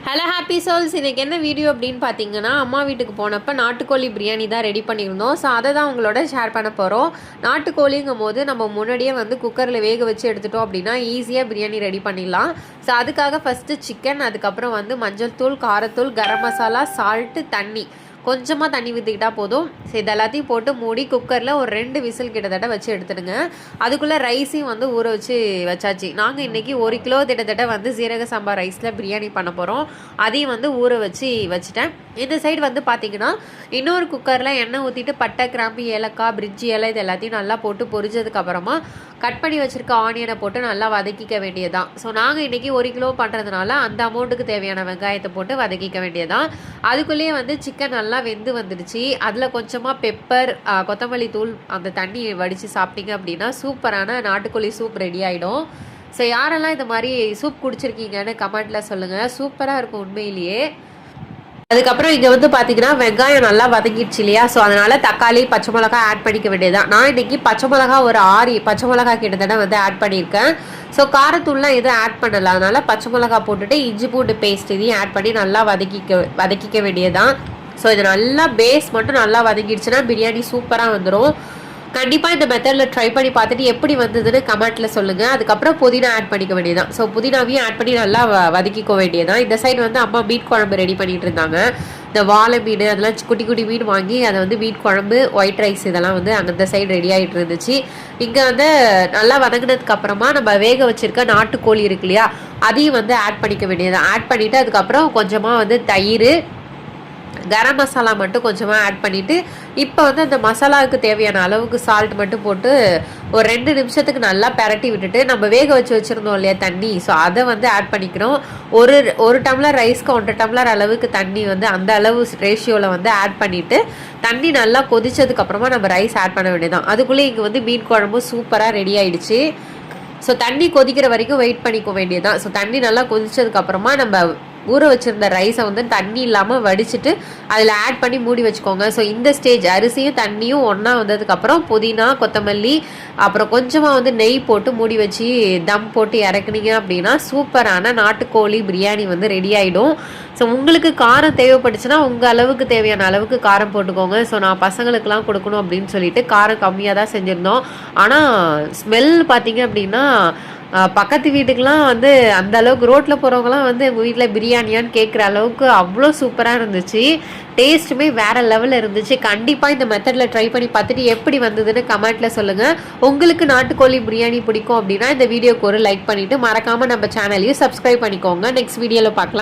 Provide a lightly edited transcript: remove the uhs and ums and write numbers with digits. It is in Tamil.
Hello happy souls. இன்றைக்கி என்ன வீடியோ அப்படின்னு பார்த்தீங்கன்னா, அம்மா வீட்டுக்கு போனப்போ நாட்டுக்கோழி பிரியாணி தான் ரெடி பண்ணியிருந்தோம். ஸோ அதை தான் உங்களோட ஷேர் பண்ண போகிறோம். நாட்டுக்கோழிங்கும் போது நம்ம முன்னாடியே வந்து குக்கரில் வேக வச்சு எடுத்துட்டோம் அப்படின்னா ஈஸியாக பிரியாணி ரெடி பண்ணிடலாம். ஸோ அதுக்காக ஃபஸ்ட்டு சிக்கன், அதுக்கப்புறம் வந்து மஞ்சள் தூள், காரத்தூள், கரம் மசாலா, சால்ட்டு, தண்ணி கொஞ்சமாக தண்ணி ஊற்றிக்கிட்டால் போதும். ஸோ இது எல்லாத்தையும் போட்டு மூடி குக்கரில் ஒரு 2 விசில் கிட்டத்தட்ட வச்சு எடுத்துடுங்க. அதுக்குள்ளே ரைஸையும் வந்து ஊற வச்சாச்சு. நாங்கள் இன்றைக்கி 1 கிலோ கிட்டத்தட்ட வந்து சீரக சாம்பார் ரைஸில் பிரியாணி பண்ண போகிறோம். அதையும் வந்து ஊற வச்சுட்டேன். இந்த சைடு வந்து பார்த்திங்கன்னா இன்னொரு குக்கரில் எண்ணெய் ஊற்றிட்டு பட்டை, கிராம்பு, ஏலக்காய், பிரிட்ஜி இலை இது எல்லாத்தையும் நல்லா போட்டு பொரிஞ்சதுக்கப்புறமா கட் பண்ணி வச்சுருக்க ஆனியனை போட்டு நல்லா வதக்கிக்க வேண்டியதான். ஸோ நாங்கள் இன்றைக்கி 1 கிலோ பண்ணுறதுனால அந்த அமௌண்ட்டுக்கு தேவையான வெங்காயத்தை போட்டு வதக்கிக்க வேண்டியதான். அதுக்குள்ளேயே வந்து சிக்கன் நல்லா வெந்து வந்துடுச்சு. அதில் கொஞ்சமாக பெப்பர், கொத்தமல்லி தூள், அந்த தண்ணி வடித்து சாப்பிட்டீங்க அப்படின்னா சூப்பரான நாட்டுக்கோழி சூப் ரெடி ஆகிடும். ஸோ யாரெல்லாம் இந்த மாதிரி சூப் குடிச்சிருக்கீங்கன்னு கமெண்ட்டில் சொல்லுங்கள். சூப்பராக இருக்கும் உண்மையிலேயே. அதுக்கப்புறம் இங்கே வந்து பார்த்தீங்கன்னா வெங்காயம் நல்லா வதங்கிடுச்சு இல்லையா? ஸோ அதனால் தக்காளி, பச்சை மிளகா ஆட் பண்ணிக்க வேண்டியதான். நான் இன்றைக்கி பச்சை மிளகா ஒரு 6 பச்சை மிளகா கிட்டத்தட்ட வந்து ஆட் பண்ணியிருக்கேன். ஸோ காரத்தூள்லாம் எதுவும் ஆட் பண்ணலை. அதனால் பச்சை மிளகா போட்டுட்டு இஞ்சி பூண்டு பேஸ்ட் இதையும் ஆட் பண்ணி நல்லா வதக்கிக்க வேண்டியதான். ஸோ இது நல்லா பேஸ் மட்டும் நல்லா வதங்கிடுச்சுன்னா பிரியாணி சூப்பராக வந்துடும். கண்டிப்பாக இந்த மெத்தடில் ட்ரை பண்ணி பார்த்துட்டு எப்படி வந்ததுன்னு கமெண்ட்டில் சொல்லுங்கள். அதுக்கப்புறம் புதினா ஆட் பண்ணிக்க வேண்டியதான். ஸோ புதினாவையும் ஆட் பண்ணி நல்லா வதக்கிக்க வேண்டியதான். இந்த சைடு வந்து அம்மா மீன் குழம்பு ரெடி பண்ணிகிட்டு இருந்தாங்க. இந்த வாழை மீன் அதெல்லாம் குட்டி குட்டி மீன் வாங்கி அதை வந்து மீன் குழம்பு, ஒயிட் ரைஸ் இதெல்லாம் வந்து அந்த சைடு ரெடி ஆகிட்டு இருந்துச்சு. இங்கே வந்து நல்லா வதங்கினதுக்கு அப்புறமா நம்ம வேக வச்சுருக்க நாட்டுக்கோழி இருக்கு இல்லையா, அதையும் வந்து ஆட் பண்ணிக்க வேண்டியதான். ஆட் பண்ணிவிட்டு அதுக்கப்புறம் கொஞ்சமாக வந்து தயிர், கரம் மசாலா மட்டும் கொஞ்சமாக ஆட் பண்ணிவிட்டு இப்போ வந்து அந்த மசாலாவுக்கு தேவையான அளவுக்கு சால்ட் மட்டும் போட்டு ஒரு 2 நிமிஷத்துக்கு நல்லா பரட்டி விட்டுட்டு நம்ம வேக வச்சுருந்தோம் இல்லையா தண்ணி, ஸோ அதை வந்து ஆட் பண்ணிக்கிறோம். ஒரு டம்ளர் ரைஸ்க்கு 1 டம்ளர் அளவுக்கு தண்ணி வந்து அந்த அளவு ரேஷியோவில் வந்து ஆட் பண்ணிவிட்டு தண்ணி நல்லா கொதிச்சதுக்கப்புறமா நம்ம ரைஸ் ஆட் பண்ண வேண்டியதான். அதுக்குள்ளே இங்கே வந்து மீன் குழம்பு சூப்பராக ரெடி ஆகிடுச்சு. ஸோ தண்ணி கொதிக்கிற வரைக்கும் வெயிட் பண்ணிக்க வேண்டியதான். ஸோ தண்ணி நல்லா கொதிச்சதுக்கப்புறமா நம்ம ஊற வச்சுருந்த ரைஸை வந்து தண்ணி இல்லாமல் வடிச்சிட்டு அதில் ஆட் பண்ணி மூடி வச்சுக்கோங்க. ஸோ இந்த ஸ்டேஜ் அரிசியும் தண்ணியும் ஒன்றா வந்ததுக்கப்புறம் புதினா, கொத்தமல்லி, அப்புறம் கொஞ்சமாக வந்து நெய் போட்டு மூடி வச்சு தம் போட்டு இறக்குனீங்க அப்படின்னா சூப்பரான நாட்டுக்கோழி பிரியாணி வந்து ரெடி ஆகிடும். ஸோ உங்களுக்கு காரம் தேவைப்பட்டுச்சுன்னா உங்கள் அளவுக்கு தேவையான அளவுக்கு காரம் போட்டுக்கோங்க. ஸோ நான் பசங்களுக்கெலாம் கொடுக்கணும் அப்படின்னு சொல்லிட்டு காரம் கம்மியாக தான் செஞ்சுருந்தோம். ஆனால் ஸ்மெல் பார்த்தீங்க அப்படின்னா பக்கத்து வீட்டுக்கெலாம் வந்து அந்த அளவுக்கு ரோட்டில் போகிறவங்களாம் வந்து எங்கள் வீட்டில் பிரியாணியான்னு கேட்குற அளவுக்கு அவ்வளோ சூப்பராக இருந்துச்சு. டேஸ்ட்டுமே வேறு லெவலில் இருந்துச்சு. கண்டிப்பாக இந்த மெத்தடில் ட்ரை பண்ணி பார்த்துட்டு எப்படி வந்ததுன்னு கமெண்ட்டில் சொல்லுங்கள். உங்களுக்கு நாட்டுக்கோழி பிரியாணி பிடிக்கும் அப்படின்னா இந்த வீடியோக்கு ஒரு லைக் பண்ணிவிட்டு மறக்காமல் நம்ம சேனலையும் சப்ஸ்கிரைப் பண்ணிக்கோங்க. நெக்ஸ்ட் வீடியோவில் பார்க்கலாம்.